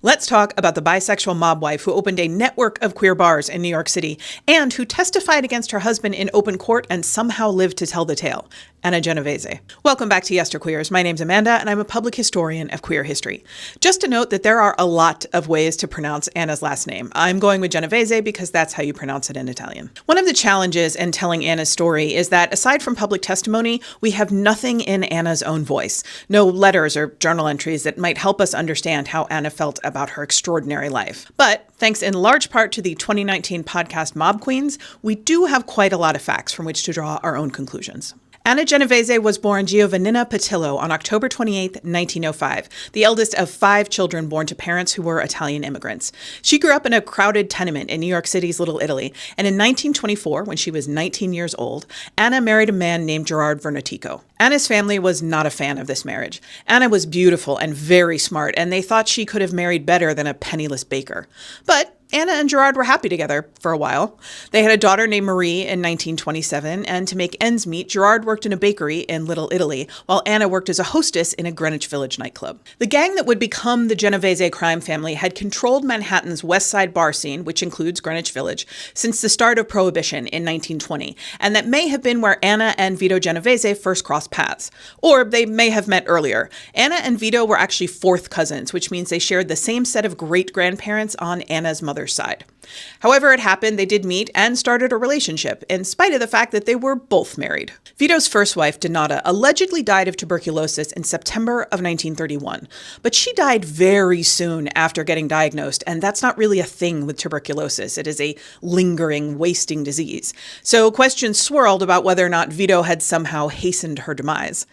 Let's talk about the bisexual mob wife who opened a network of queer bars in New York City and who testified against her husband in open court and somehow lived to tell the tale. Anna Genovese. Welcome back to Yesterqueers. My name's Amanda, and I'm a public historian of queer history. Just to note that there are a lot of ways to pronounce Anna's last name. I'm going with Genovese because that's how you pronounce it in Italian. One of the challenges in telling Anna's story is that aside from public testimony, we have nothing in Anna's own voice. No letters or journal entries that might help us understand how Anna felt about her extraordinary life. But thanks in large part to the 2019 podcast Mob Queens, we do have quite a lot of facts from which to draw our own conclusions. Anna Genovese was born Giovannina Patillo on October 28, 1905, the eldest of 5 children born to parents who were Italian immigrants. She grew up in a crowded tenement in New York City's Little Italy, and in 1924, when she was 19 years old, Anna married a man named Gerard Vernatico. Anna's family was not a fan of this marriage. Anna was beautiful and very smart, and they thought she could have married better than a penniless baker. But Anna and Gerard were happy together for a while. They had a daughter named Marie in 1927, and to make ends meet, Gerard worked in a bakery in Little Italy, while Anna worked as a hostess in a Greenwich Village nightclub. The gang that would become the Genovese crime family had controlled Manhattan's West Side bar scene, which includes Greenwich Village, since the start of Prohibition in 1920, and that may have been where Anna and Vito Genovese first crossed paths. Or they may have met earlier. Anna and Vito were actually 4th cousins, which means they shared the same set of great-grandparents on Anna's mother's side. However it happened, they did meet and started a relationship, in spite of the fact that they were both married. Vito's first wife, Donata, allegedly died of tuberculosis in September of 1931, but she died very soon after getting diagnosed, and that's not really a thing with tuberculosis. It is a lingering, wasting disease. So questions swirled about whether or not Vito had somehow hastened her demise.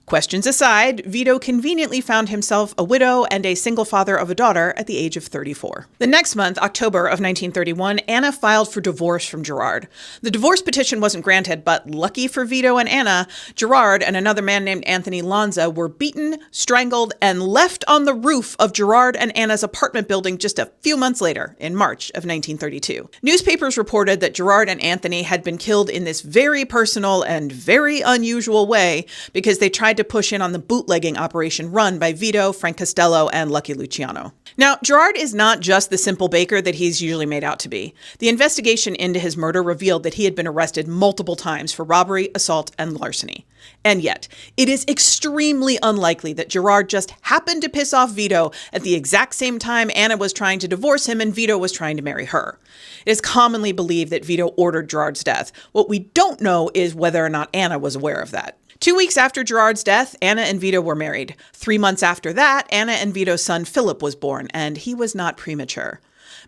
Questions aside, Vito conveniently found himself a widow and a single father of a daughter at the age of 34. The next month, October of 1931, Anna filed for divorce from Gerard. The divorce petition wasn't granted, but lucky for Vito and Anna, Gerard and another man named Anthony Lanza were beaten, strangled, and left on the roof of Gerard and Anna's apartment building just a few months later, in March of 1932. Newspapers reported that Gerard and Anthony had been killed in this very personal and very unusual way because they tried to push in on the bootlegging operation run by Vito, Frank Costello, and Lucky Luciano. Now, Gerard is not just the simple baker that he's usually made out to be. The investigation into his murder revealed that he had been arrested multiple times for robbery, assault, and larceny. And yet, it is extremely unlikely that Gerard just happened to piss off Vito at the exact same time Anna was trying to divorce him and Vito was trying to marry her. It is commonly believed that Vito ordered Gerard's death. What we don't know is whether or not Anna was aware of that. 2 weeks after Gerard's death, Anna and Vito were married. 3 months after that, Anna and Vito's son Philip was born, and he was not premature.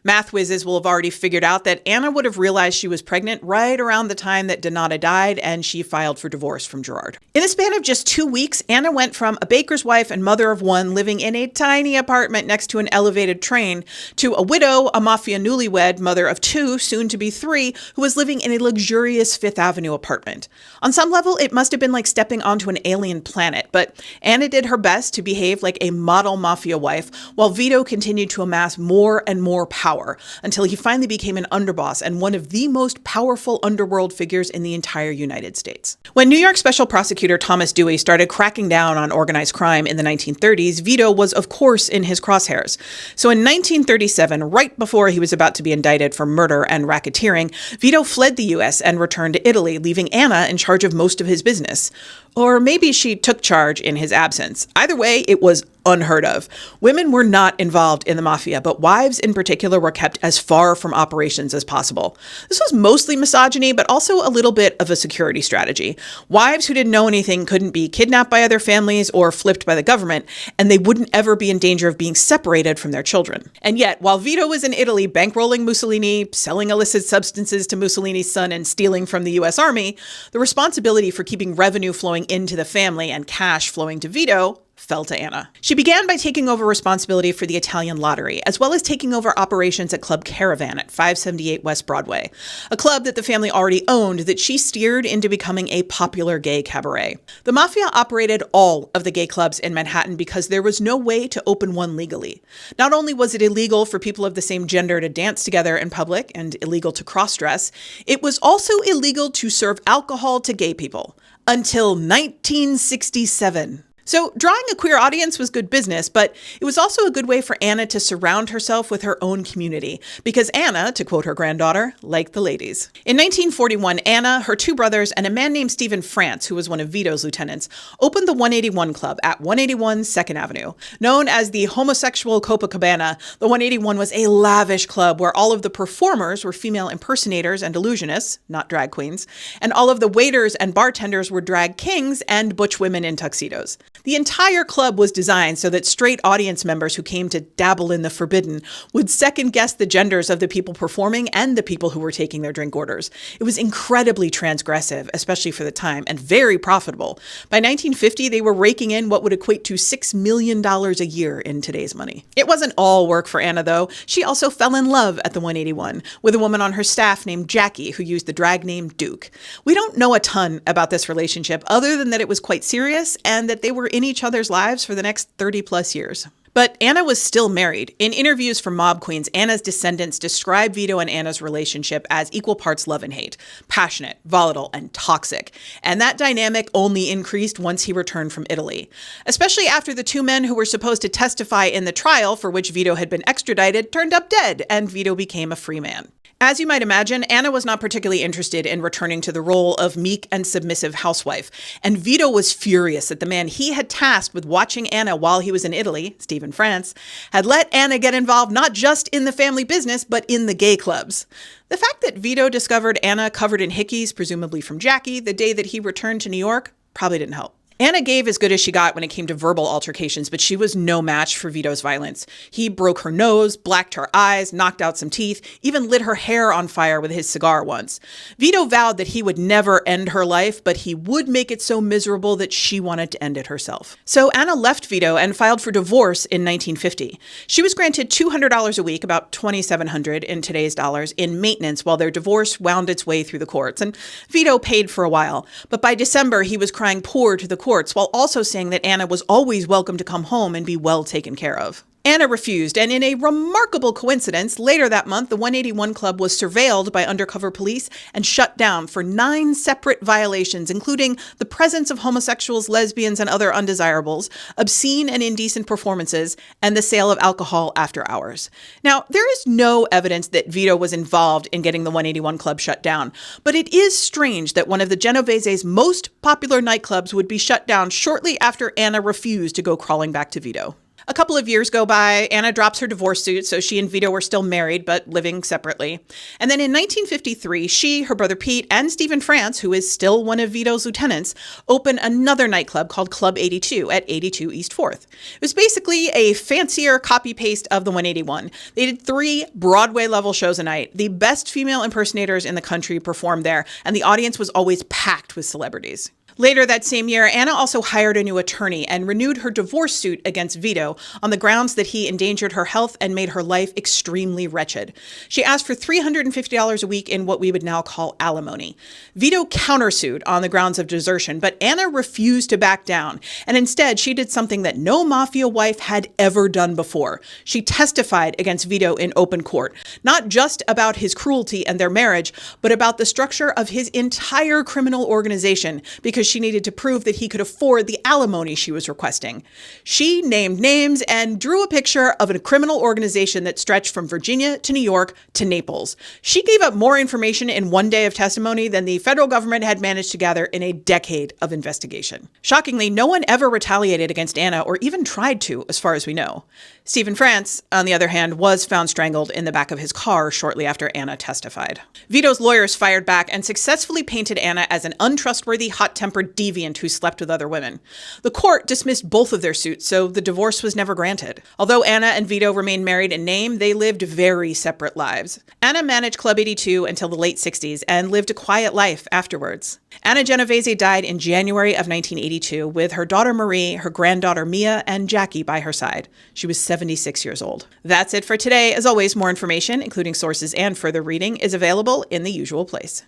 Math whizzes will have already figured out that Anna would have realized she was pregnant right around the time that Donata died, and she filed for divorce from Gerard. In the span of just 2 weeks, Anna went from a baker's wife and mother of 1 living in a tiny apartment next to an elevated train to a widow, a mafia newlywed, mother of 2, soon to be 3, who was living in a luxurious Fifth Avenue apartment. On some level, it must have been like stepping onto an alien planet, but Anna did her best to behave like a model mafia wife, while Vito continued to amass more and more power until he finally became an underboss and one of the most powerful underworld figures in the entire United States. When New York Special Prosecutor Thomas Dewey started cracking down on organized crime in the 1930s, Vito was, of course, in his crosshairs. So in 1937, right before he was about to be indicted for murder and racketeering, Vito fled the U.S. and returned to Italy, leaving Anna in charge of most of his business. Or maybe she took charge in his absence. Either way, it was unheard of. Women were not involved in the mafia, but wives in particular were kept as far from operations as possible. This was mostly misogyny, but also a little bit of a security strategy. Wives who didn't know anything couldn't be kidnapped by other families or flipped by the government, and they wouldn't ever be in danger of being separated from their children. And yet, while Vito was in Italy bankrolling Mussolini, selling illicit substances to Mussolini's son, and stealing from the U.S. Army, the responsibility for keeping revenue flowing into the family and cash flowing to Vito fell to Anna. She began by taking over responsibility for the Italian lottery, as well as taking over operations at Club Caravan at 578 West Broadway, a club that the family already owned that she steered into becoming a popular gay cabaret. The mafia operated all of the gay clubs in Manhattan because there was no way to open one legally. Not only was it illegal for people of the same gender to dance together in public and illegal to cross-dress, it was also illegal to serve alcohol to gay people. Until 1967. So drawing a queer audience was good business, but it was also a good way for Anna to surround herself with her own community, because Anna, to quote her granddaughter, liked the ladies. In 1941, Anna, her two brothers, and a man named Stephen France, who was one of Vito's lieutenants, opened the 181 Club at 181 2nd Avenue. Known as the homosexual Copacabana, the 181 was a lavish club where all of the performers were female impersonators and illusionists, not drag queens, and all of the waiters and bartenders were drag kings and butch women in tuxedos. The entire club was designed so that straight audience members who came to dabble in the forbidden would second-guess the genders of the people performing and the people who were taking their drink orders. It was incredibly transgressive, especially for the time, and very profitable. By 1950, they were raking in what would equate to $6 million a year in today's money. It wasn't all work for Anna, though. She also fell in love at the 181 with a woman on her staff named Jackie, who used the drag name Duke. We don't know a ton about this relationship, other than that it was quite serious and that they were in each other's lives for the next 30 plus years. But Anna was still married. In interviews for Mob Queens, Anna's descendants describe Vito and Anna's relationship as equal parts love and hate, passionate, volatile, and toxic. And that dynamic only increased once he returned from Italy, especially after the two men who were supposed to testify in the trial for which Vito had been extradited turned up dead, and Vito became a free man. As you might imagine, Anna was not particularly interested in returning to the role of meek and submissive housewife, and Vito was furious that the man he had tasked with watching Anna while he was in Italy, Stephen France, had let Anna get involved not just in the family business, but in the gay clubs. The fact that Vito discovered Anna covered in hickeys, presumably from Jackie, the day that he returned to New York, probably didn't help. Anna gave as good as she got when it came to verbal altercations, but she was no match for Vito's violence. He broke her nose, blacked her eyes, knocked out some teeth, even lit her hair on fire with his cigar once. Vito vowed that he would never end her life, but he would make it so miserable that she wanted to end it herself. So Anna left Vito and filed for divorce in 1950. She was granted $200 a week, about $2,700 in today's dollars, in maintenance while their divorce wound its way through the courts, and Vito paid for a while. But by December, he was crying poor to the courts while also saying that Anna was always welcome to come home and be well taken care of. Anna refused, and in a remarkable coincidence, later that month, the 181 Club was surveilled by undercover police and shut down for 9 separate violations, including the presence of homosexuals, lesbians, and other undesirables, obscene and indecent performances, and the sale of alcohol after hours. Now, there is no evidence that Vito was involved in getting the 181 Club shut down, but it is strange that one of the Genovese's most popular nightclubs would be shut down shortly after Anna refused to go crawling back to Vito. A couple of years go by, Anna drops her divorce suit, so she and Vito were still married, but living separately. And then in 1953, she, her brother Pete, and Stephen France, who is still one of Vito's lieutenants, open another nightclub called Club 82 at 82 East 4th. It was basically a fancier copy-paste of the 181. They did 3 Broadway-level shows a night. The best female impersonators in the country performed there, and the audience was always packed with celebrities. Later that same year, Anna also hired a new attorney and renewed her divorce suit against Vito on the grounds that he endangered her health and made her life extremely wretched. She asked for $350 a week in what we would now call alimony. Vito countersued on the grounds of desertion, but Anna refused to back down, and instead she did something that no mafia wife had ever done before. She testified against Vito in open court, not just about his cruelty and their marriage, but about the structure of his entire criminal organization, because she needed to prove that he could afford the alimony she was requesting. She named names and drew a picture of a criminal organization that stretched from Virginia to New York to Naples. She gave up more information in one day of testimony than the federal government had managed to gather in a decade of investigation. Shockingly, no one ever retaliated against Anna or even tried to, as far as we know. Stephen France, on the other hand, was found strangled in the back of his car shortly after Anna testified. Vito's lawyers fired back and successfully painted Anna as an untrustworthy, hot-tempered deviant who slept with other women. The court dismissed both of their suits, so the divorce was never granted. Although Anna and Vito remained married in name, they lived very separate lives. Anna managed Club 82 until the late 60s and lived a quiet life afterwards. Anna Genovese died in January of 1982 with her daughter Marie, her granddaughter Mia, and Jackie by her side. She was 76 years old. That's it for today. As always, more information, including sources and further reading, is available in the usual place.